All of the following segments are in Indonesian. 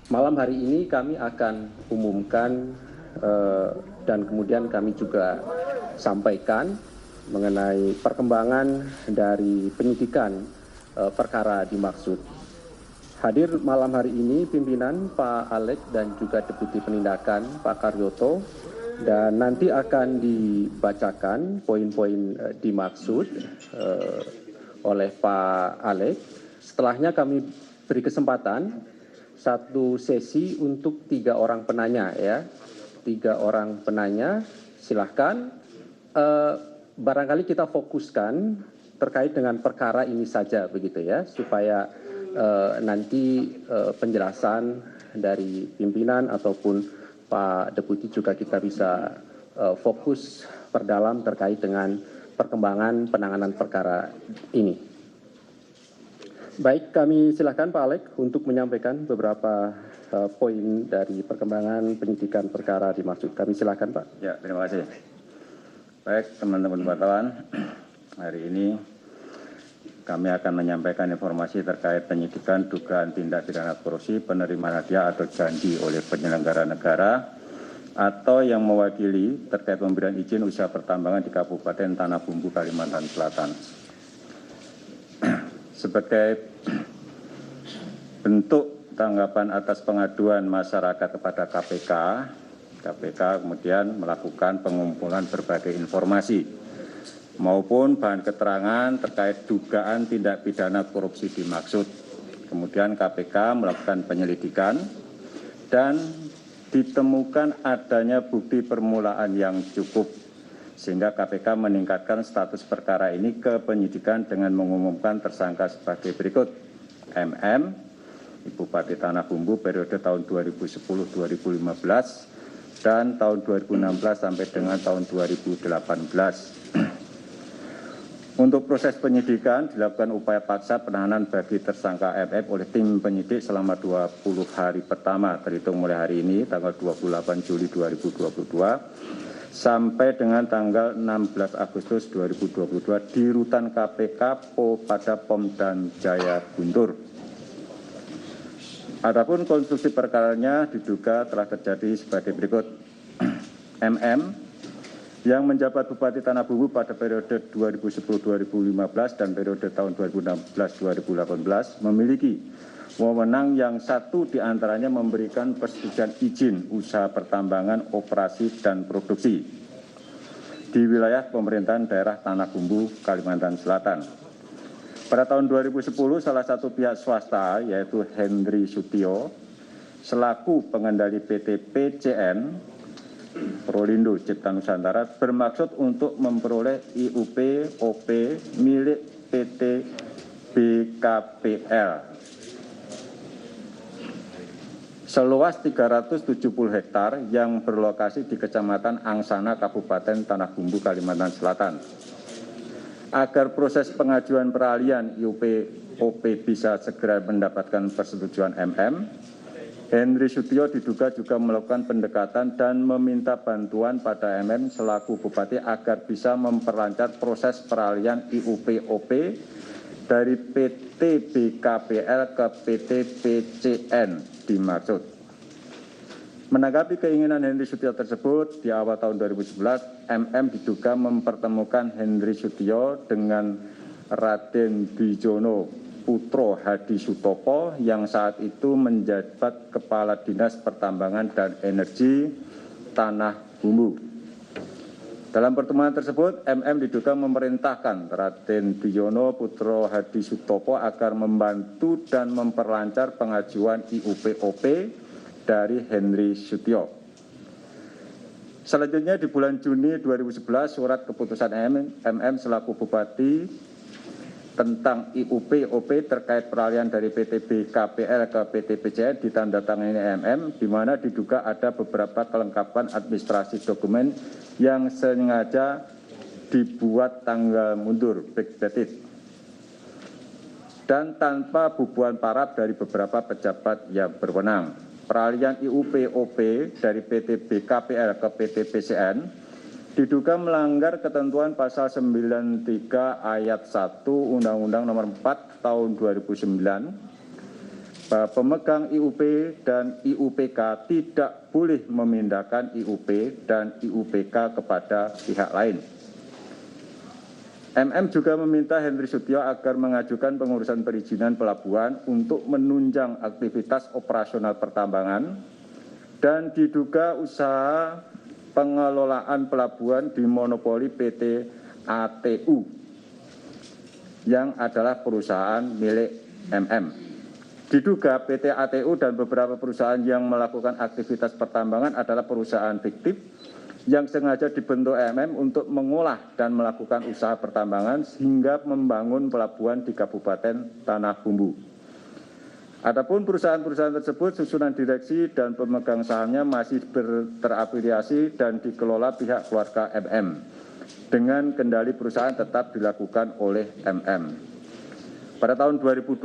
malam hari ini kami akan umumkan dan kemudian kami juga sampaikan mengenai perkembangan dari penyidikan perkara dimaksud. Hadir malam hari ini pimpinan Pak Alex dan juga Deputi Penindakan Pak Karyoto, dan nanti akan dibacakan poin-poin dimaksud oleh Pak Alex. Setelahnya kami beri kesempatan satu sesi untuk 3 orang penanya ya. 3 orang penanya, silahkan. Barangkali kita fokuskan terkait dengan perkara ini saja begitu ya, supaya nanti penjelasan dari pimpinan ataupun Pak Deputi juga kita bisa fokus perdalam terkait dengan perkembangan penanganan perkara ini. Baik, kami silakan Pak Alex untuk menyampaikan beberapa poin dari perkembangan penyidikan perkara dimaksud. Kami silakan Pak. Ya, terima kasih. Baik, teman-teman wartawan, hari ini kami akan menyampaikan informasi terkait penyidikan dugaan tindak pidana korupsi, penerimaan hadiah atau janji oleh penyelenggara negara atau yang mewakili terkait pemberian izin usaha pertambangan di Kabupaten Tanah Bumbu, Kalimantan Selatan. Sebagai bentuk tanggapan atas pengaduan masyarakat kepada KPK kemudian melakukan pengumpulan berbagai informasi maupun bahan keterangan terkait dugaan tindak pidana korupsi dimaksud. Kemudian KPK melakukan penyelidikan dan ditemukan adanya bukti permulaan yang cukup, sehingga KPK meningkatkan status perkara ini ke penyidikan dengan mengumumkan tersangka sebagai berikut. MM, Bupati Tanah Bumbu periode tahun 2010-2015 dan tahun 2016 sampai dengan tahun 2018. Untuk proses penyidikan dilakukan upaya paksa penahanan bagi tersangka MM oleh tim penyidik selama 20 hari pertama terhitung mulai hari ini tanggal 28 Juli 2022 sampai dengan tanggal 16 Agustus 2022 di rutan KPK pada Pom dan Jaya Guntur. Adapun konstruksi perkaranya diduga telah terjadi sebagai berikut. MM yang menjabat Bupati Tanah Bumbu pada periode 2010-2015 dan periode tahun 2016-2018 memiliki wewenang yang satu diantaranya memberikan persetujuan izin usaha pertambangan, operasi, dan produksi di wilayah pemerintahan daerah Tanah Bumbu, Kalimantan Selatan. Pada tahun 2010, salah satu pihak swasta yaitu Hendri Sutio selaku pengendali PT PCN Prolindo Cipta Nusantara bermaksud untuk memperoleh IUP OP milik PT BKPL seluas 370 hektar yang berlokasi di Kecamatan Angsana, Kabupaten Tanah Bumbu, Kalimantan Selatan. Agar proses pengajuan peralihan IUP OP bisa segera mendapatkan persetujuan MM, Hendri Sutio diduga juga melakukan pendekatan dan meminta bantuan pada MM selaku Bupati agar bisa memperlancar proses peralihan IUP OP dari PT BKPL ke PT PCN dimaksud. Menanggapi keinginan Hendri Sutio tersebut, di awal tahun 2011, MM diduga mempertemukan Hendri Sutio dengan Raden Dwijono Putro Hadi Sutopo yang saat itu menjabat Kepala Dinas Pertambangan dan Energi Tanah Bumbu. Dalam pertemuan tersebut, MM diduga memerintahkan Raden Dwijono Putro Hadi Sutopo agar membantu dan memperlancar pengajuan IUP OP dari Hendri Sutio. Selanjutnya di bulan Juni 2011, surat keputusan MM selaku Bupati tentang IUP OP terkait peralihan dari PT BKPL ke PT PCN ditandatangani MM, di mana diduga ada beberapa kelengkapan administrasi dokumen yang sengaja dibuat tanggal mundur backdated dan tanpa bubuan paraf dari beberapa pejabat yang berwenang. Peralihan IUP OP dari PT BKPL ke PT PCN diduga melanggar ketentuan pasal 93 ayat 1 Undang-Undang Nomor 4 Tahun 2009 bahwa pemegang IUP dan IUPK tidak boleh memindahkan IUP dan IUPK kepada pihak lain. MM juga meminta Henry Sutio agar mengajukan pengurusan perizinan pelabuhan untuk menunjang aktivitas operasional pertambangan dan diduga usaha pengelolaan pelabuhan dimonopoli PT ATU yang adalah perusahaan milik MM. Diduga PT ATU dan beberapa perusahaan yang melakukan aktivitas pertambangan adalah perusahaan fiktif yang sengaja dibentuk MM untuk mengolah dan melakukan usaha pertambangan hingga membangun pelabuhan di Kabupaten Tanah Bumbu. Adapun perusahaan-perusahaan tersebut susunan direksi dan pemegang sahamnya masih terafiliasi dan dikelola pihak keluarga MM. Dengan kendali perusahaan tetap dilakukan oleh MM. Pada tahun 2012,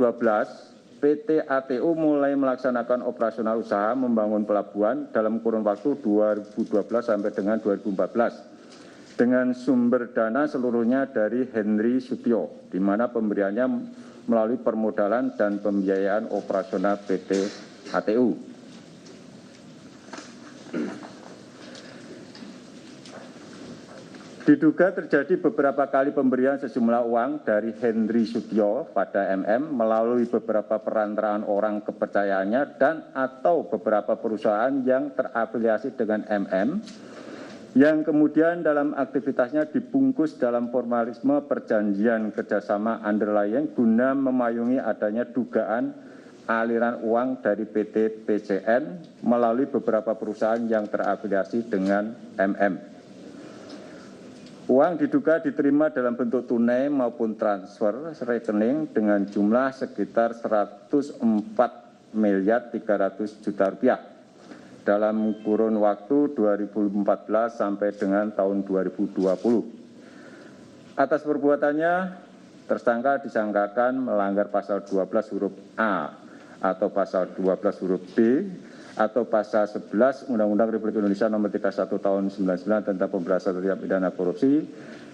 PT ATU mulai melaksanakan operasional usaha membangun pelabuhan dalam kurun waktu 2012 sampai dengan 2014 dengan sumber dana seluruhnya dari Henry Sutio, di mana pemberiannya melalui permodalan dan pembiayaan operasional PT ATU. Diduga terjadi beberapa kali pemberian sejumlah uang dari Henry Sutio pada MM melalui beberapa perantaraan orang kepercayaannya dan atau beberapa perusahaan yang terafiliasi dengan MM yang kemudian dalam aktivitasnya dibungkus dalam formalisme perjanjian kerjasama underlying guna memayungi adanya dugaan aliran uang dari PT PCN melalui beberapa perusahaan yang terafiliasi dengan MM. Uang diduga diterima dalam bentuk tunai maupun transfer rekening dengan jumlah sekitar 104 miliar 300 juta rupiah dalam kurun waktu 2014 sampai dengan tahun 2020. Atas perbuatannya, tersangka disangkakan melanggar pasal 12 huruf A atau pasal 12 huruf B atau pasal 11 Undang-Undang Republik Indonesia Nomor 31 Tahun 99 tentang pemberantasan tindak pidana korupsi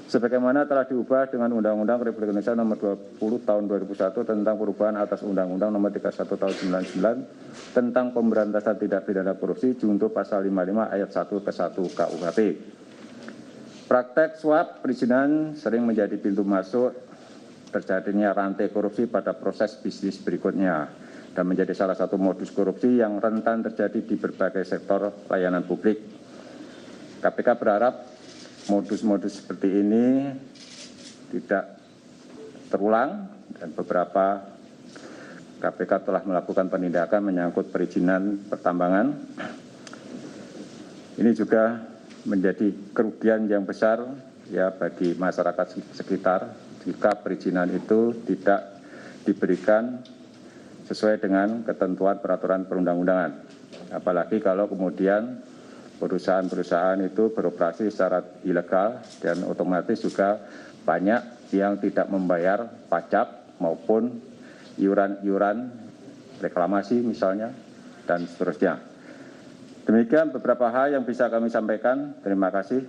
sebagaimana telah diubah dengan Undang-Undang Republik Indonesia Nomor 20 Tahun 2001 tentang perubahan atas Undang-Undang Nomor 31 Tahun 99 tentang pemberantasan tindak pidana korupsi junto pasal 55 ayat 1 ke 1 KUHP. Praktek suap perizinan sering menjadi pintu masuk terjadinya rantai korupsi pada proses bisnis berikutnya dan menjadi salah satu modus korupsi yang rentan terjadi di berbagai sektor layanan publik. KPK berharap modus-modus seperti ini tidak terulang dan beberapa KPK telah melakukan penindakan menyangkut perizinan pertambangan. Ini juga menjadi kerugian yang besar ya bagi masyarakat sekitar jika perizinan itu tidak diberikan sesuai dengan ketentuan peraturan perundang-undangan. Apalagi kalau kemudian perusahaan-perusahaan itu beroperasi secara ilegal dan otomatis juga banyak yang tidak membayar pajak maupun iuran-iuran reklamasi misalnya dan seterusnya. Demikian beberapa hal yang bisa kami sampaikan. Terima kasih.